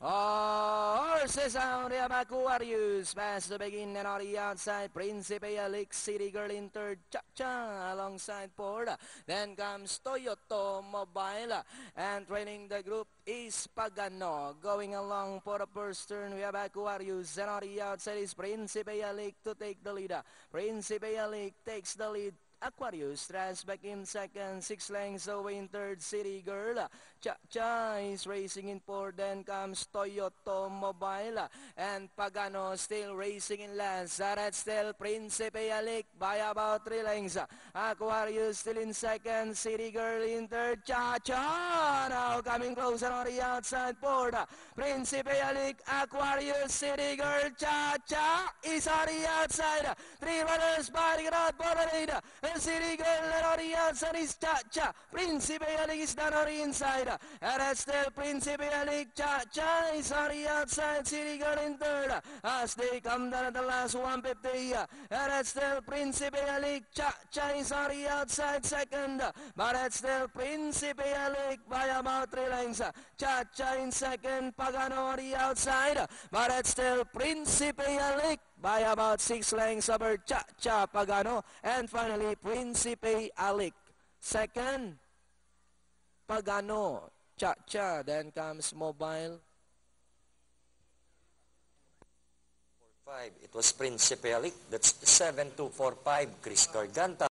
Horses out there back Warriors pass to begin and on the outside Principe Alex City Girl in third Cha-Cha alongside Ford. Then comes Toyota Mobile and trailing the group is Pagano. Going along for the first turn we have back Warriors and on the outside is Principe Alex to take the lead. Principe Alex takes the lead. Aquarius tries back in second, 6 lengths away in third, City Girl. Cha-Cha is racing in fourth, then comes Toyota Mobile. And Pagano still racing in last. That's still Principe Alik by about 3 lengths. Aquarius still in second, City Girl in third, Cha-Cha now coming closer on the outside board. Principe Alik, Aquarius, City Girl, Cha-Cha is on the outside. 3 runners fighting it out for the lead. City Girl on the outside is Cha-Cha. Principe Alik is down on the inside. And that's still Principe Alik. Cha-Cha is on the outside. City Girl in third. As they come down at the last 150. And that's still Principe Alik. Cha-Cha is on the outside second. But that's still Principe Alik by about 3 lengths. Cha-Cha in second. Pagano on the outside. But that's still Principe Alik by about 6 lengths over Cha-Cha, Pagano, and finally Principe Alik. Second, Pagano, Cha-Cha, then comes Mobile. 4-5, it was Principe Alik. That's 7-2-4-5, Chris Garganta.